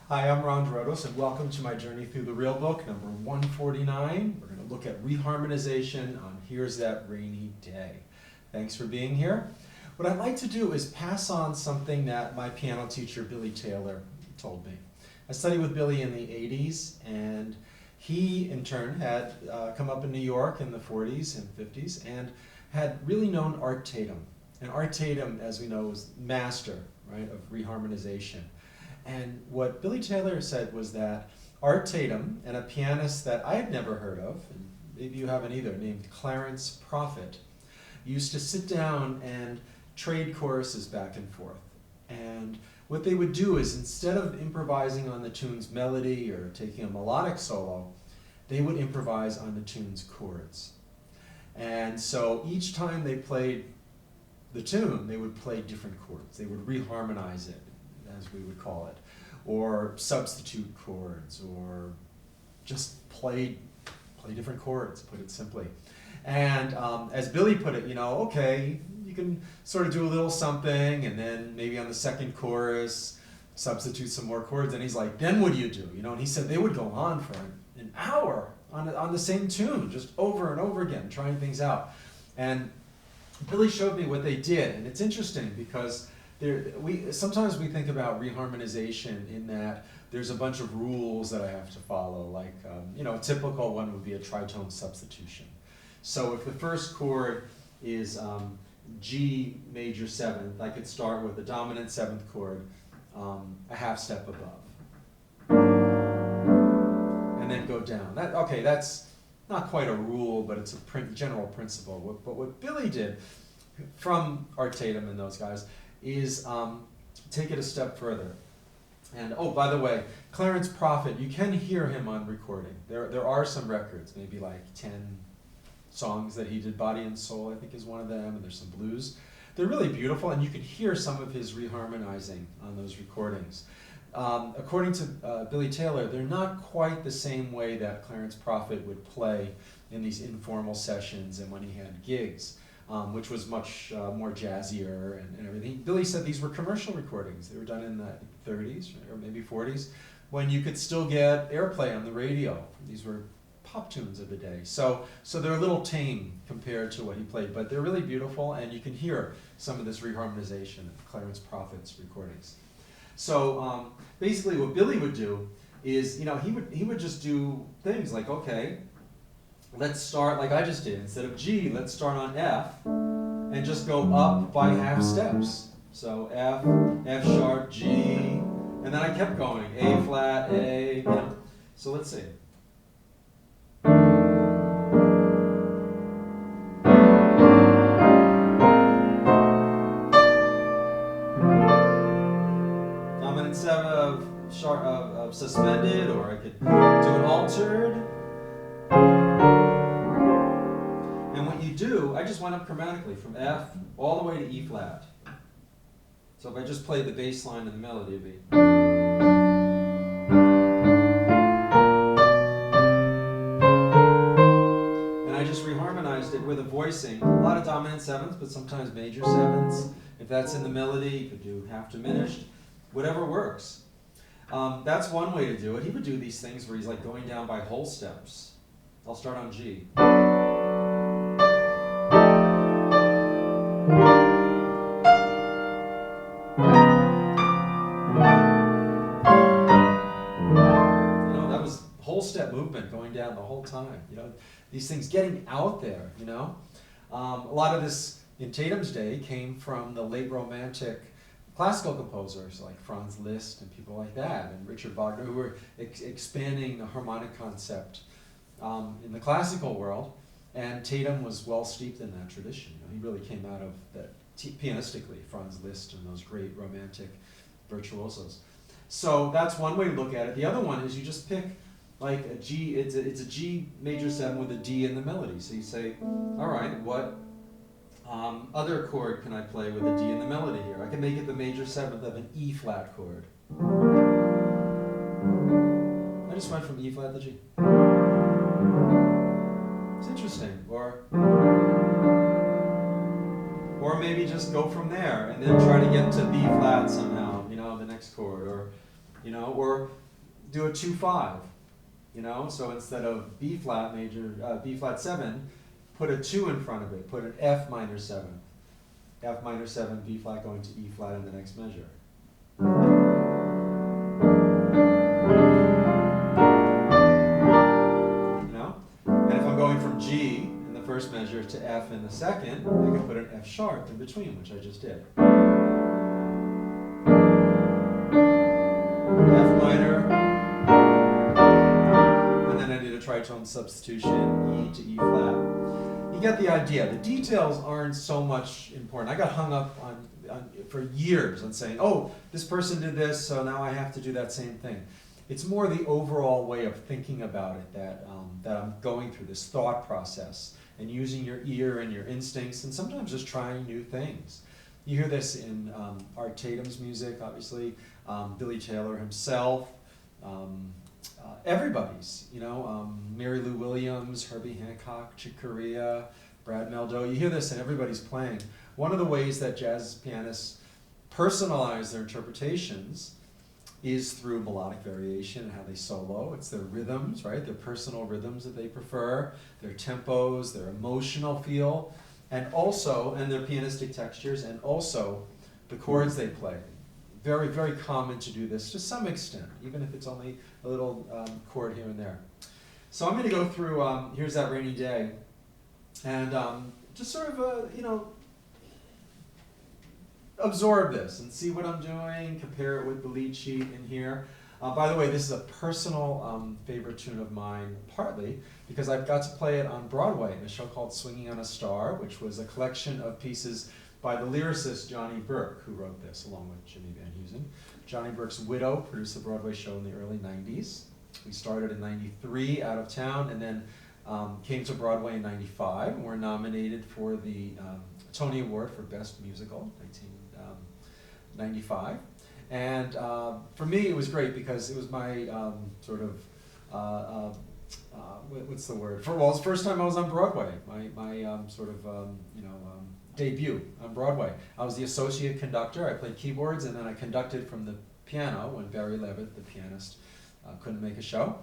Hi, I'm Ron Drotos, and welcome to my journey through the real book, number 149. We're going to look at reharmonization on Here's That Rainy Day. Thanks for being here. What I'd like to do is pass on something that my piano teacher, Billy Taylor, told me. I studied with Billy in the 80s, and he, in turn, had come up in New York in the 40s and 50s, and had really known Art Tatum. And Art Tatum, as we know, was master, right, of reharmonization. And what Billy Taylor said was that Art Tatum and a pianist that I had never heard of, and maybe you haven't either, named Clarence Profit, used to sit down and trade choruses back and forth. And what they would do is, instead of improvising on the tune's melody or taking a melodic solo, they would improvise on the tune's chords. And so each time they played the tune, they would play different chords. They would reharmonize it, as we would call it, or substitute chords, or just play different chords, put it simply. And as Billy put it, okay, you can sort of do a little something, and then maybe on the second chorus, substitute some more chords, and he's like, then what do you do? And he said they would go on for an hour on the same tune, just over and over again, trying things out. And Billy showed me what they did, and it's interesting because sometimes we think about reharmonization in that there's a bunch of rules that I have to follow, like, a typical one would be a tritone substitution. So if the first chord is G major 7th, I could start with the dominant 7th chord a half step above, and then go down. That's not quite a rule, but it's a general principle. But what Billy did from Art Tatum and those guys is take it a step further. And oh, by the way, Clarence Profit, you can hear him on recording. There are some records, maybe like 10 songs that he did. Body and Soul, I think, is one of them, and there's some blues. They're really beautiful, and you can hear some of his reharmonizing on those recordings. According to Billy Taylor, they're not quite the same way that Clarence Profit would play in these informal sessions and when he had gigs, which was much more jazzier and everything. Billy said these were commercial recordings. They were done in the 30s or maybe 40s, when you could still get airplay on the radio. These were pop tunes of the day. So they're a little tame compared to what he played, but they're really beautiful, and you can hear some of this reharmonization in Clarence Profit's recordings. So basically what Billy would do is, he would just do things like, okay, let's start like I just did. Instead of G, let's start on F and just go up by half steps. So F, F sharp, G, and then I kept going, A flat, A, So let's see. Of suspended, or I could do an altered. And what you do, I just went up chromatically from F all the way to E flat. So if I just play the bass line and the melody, it'd be. And I just reharmonized it with a voicing. A lot of dominant 7ths, but sometimes major 7ths. If that's in the melody, you could do half diminished. Whatever works. That's one way to do it. He would do these things where he's like going down by whole steps. I'll start on G. That was whole step movement going down the whole time. These things getting out there, A lot of this in Tatum's day came from the late Romantic classical composers like Franz Liszt and people like that, and Richard Wagner, who were expanding the harmonic concept in the classical world. And Tatum was well steeped in that tradition. He really came out of that pianistically, Franz Liszt and those great Romantic virtuosos. So that's one way to look at it. The other one is you just pick like a G. It's a G major 7 with a D in the melody. So you say, all right, what other chord can I play with a D in the melody here? I can make it the major 7th of an E flat chord. I just went from E flat to G. It's interesting. Or maybe just go from there and then try to get to B flat somehow, the next chord. Or you know, or do a 2-5, you know, so instead of B flat major, B flat 7, put a 2 in front of it, put an F minor 7. F minor 7, B flat going to E flat in the next measure. You know? And if I'm going from G in the first measure to F in the second, I can put an F sharp in between, which I just did. F minor, and then I did a tritone substitution, E to E flat. You get the idea. The details aren't so much important. I got hung up on for years on saying, oh, this person did this, so now I have to do that same thing. It's more the overall way of thinking about it that I'm going through, this thought process, and using your ear and your instincts, and sometimes just trying new things. You hear this in Art Tatum's music, obviously, Billy Taylor himself, everybody's, you know, Mary Lou Williams, Herbie Hancock, Chick Corea, Brad Mehldau. You hear this and everybody's playing. One of the ways that jazz pianists personalize their interpretations is through melodic variation and how they solo. It's their rhythms, right? Their personal rhythms that they prefer, their tempos, their emotional feel, and their pianistic textures, and also the chords they play. Very, very common to do this to some extent, even if it's only a little chord here and there. So I'm going to go through Here's That Rainy Day, and just sort of, you know, absorb this and see what I'm doing, compare it with the lead sheet in here. By the way, this is a personal favorite tune of mine, partly because I've got to play it on Broadway in a show called Swinging on a Star, which was a collection of pieces by the lyricist Johnny Burke, who wrote this along with Jimmy Van Heusen. Johnny Burke's widow produced the Broadway show in the early 90s. We started in 93 out of town, and then came to Broadway in 95, and were nominated for the Tony Award for Best Musical, 1995. And for me, it was great because it was my sort of, what's the word? Well, it was the first time I was on Broadway, my sort of, you know, debut on Broadway. I was the associate conductor. I played keyboards, and then I conducted from the piano when Barry Levitt, the pianist, couldn't make a show.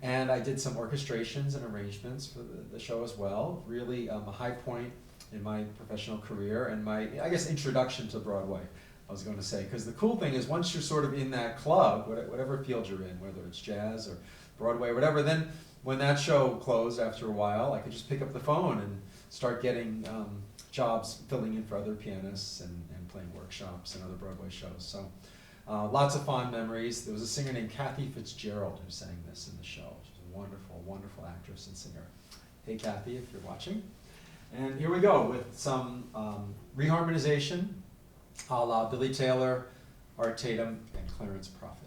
And I did some orchestrations and arrangements for the show as well. Really a high point in my professional career and my, I guess, introduction to Broadway, I was going to say. Because the cool thing is once you're sort of in that club, whatever field you're in, whether it's jazz or Broadway, whatever, then when that show closed after a while, I could just pick up the phone and start getting jobs filling in for other pianists and playing workshops and other Broadway shows. So lots of fond memories. There was a singer named Kathy Fitzgerald who sang this in the show. She's a wonderful, wonderful actress and singer. Hey Kathy, if you're watching. And here we go with some reharmonization a la Billy Taylor, Art Tatum, and Clarence Profit.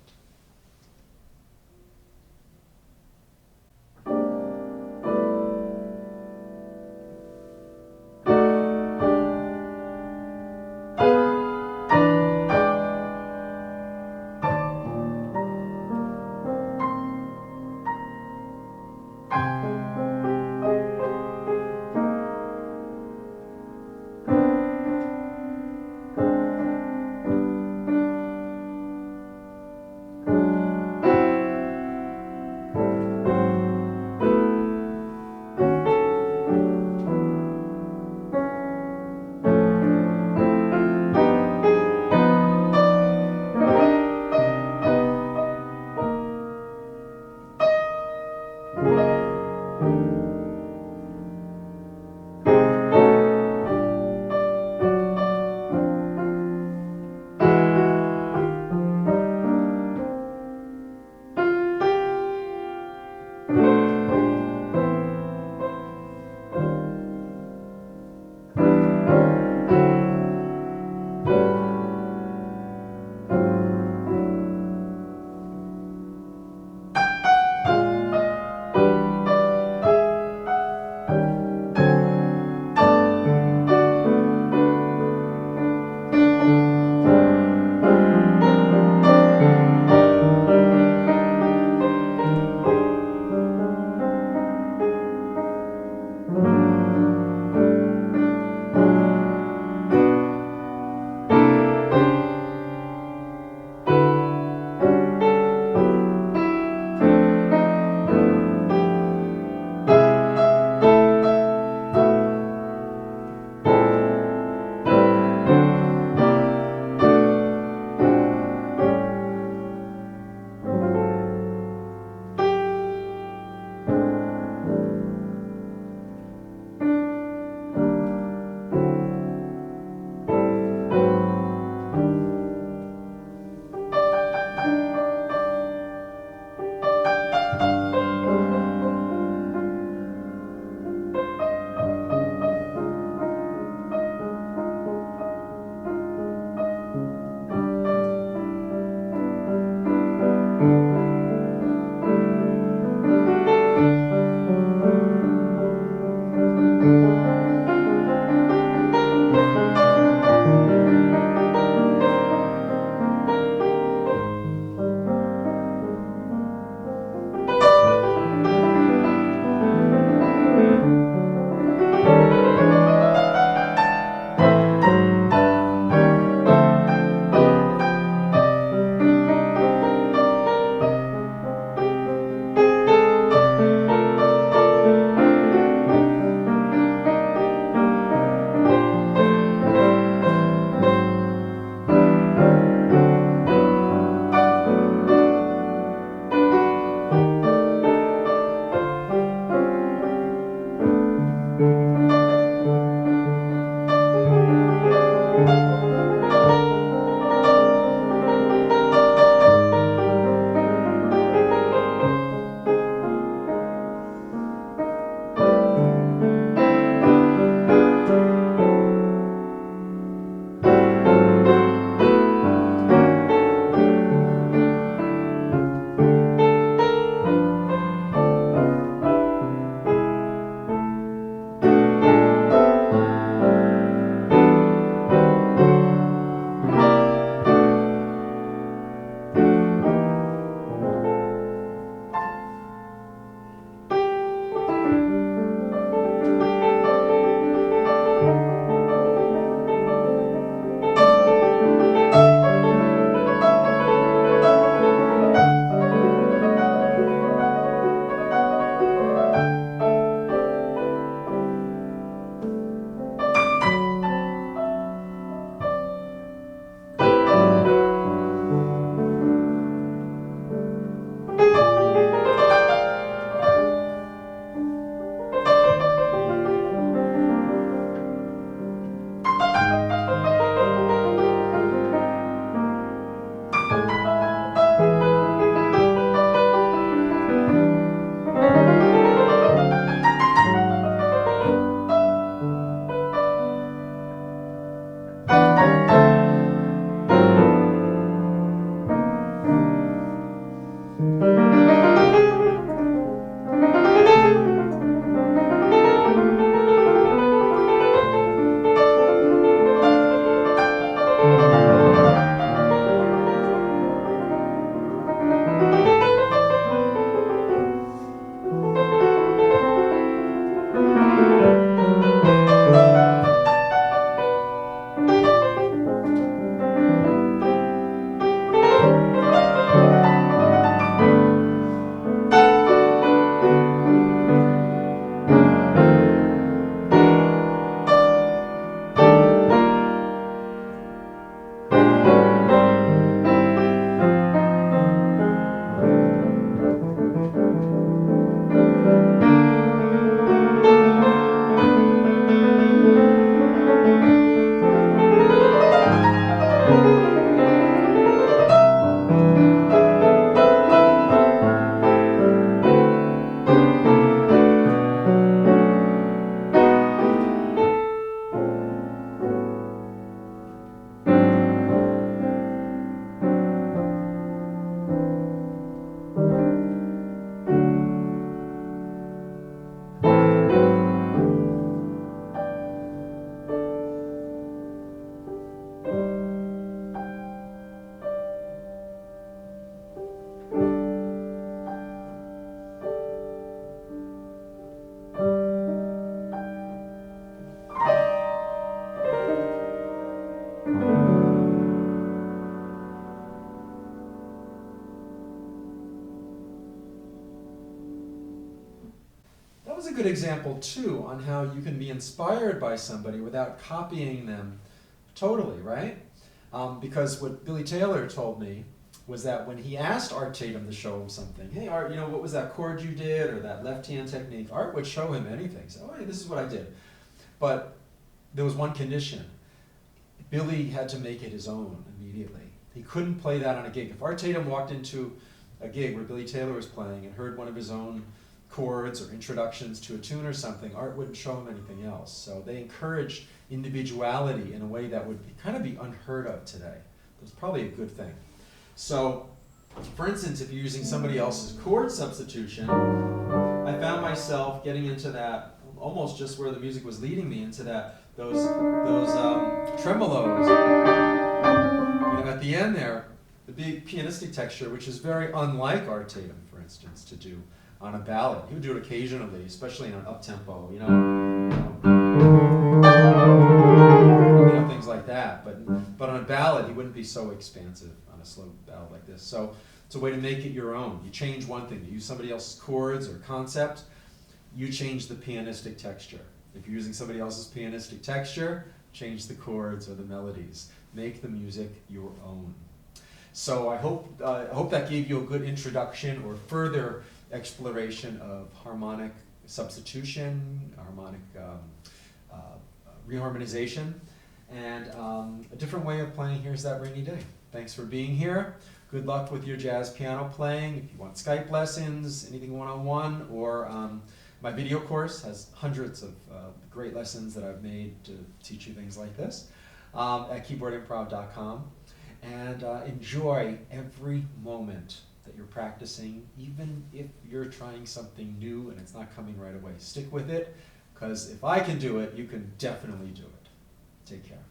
good example too on how you can be inspired by somebody without copying them totally, right? Because what Billy Taylor told me was that when he asked Art Tatum to show him something, hey Art, you know, what was that chord you did or that left hand technique? Art would show him anything. So, oh, hey, this is what I did. But there was one condition. Billy had to make it his own immediately. He couldn't play that on a gig. If Art Tatum walked into a gig where Billy Taylor was playing and heard one of his own chords or introductions to a tune or something, Art wouldn't show him anything else. So they encouraged individuality in a way that would kind of be unheard of today. It's probably a good thing. So, for instance, if you're using somebody else's chord substitution, I found myself getting into that almost just where the music was leading me, into those tremolos. You know, at the end there, the big pianistic texture, which is very unlike Art Tatum, for instance, to do on a ballad. He would do it occasionally, especially in an up-tempo, you know, things like that. But on a ballad, he wouldn't be so expansive on a slow ballad like this. So it's a way to make it your own. You change one thing. You use somebody else's chords or concept, you change the pianistic texture. If you're using somebody else's pianistic texture, change the chords or the melodies. Make the music your own. So I hope that gave you a good introduction or further exploration of harmonic substitution, harmonic reharmonization, and a different way of playing Here's That Rainy Day. Thanks for being here. Good luck with your jazz piano playing. If you want Skype lessons, anything one-on-one, or my video course has hundreds of great lessons that I've made to teach you things like this at keyboardimprov.com. And enjoy every moment that you're practicing, even if you're trying something new and it's not coming right away. Stick with it, because if I can do it, you can definitely do it. Take care.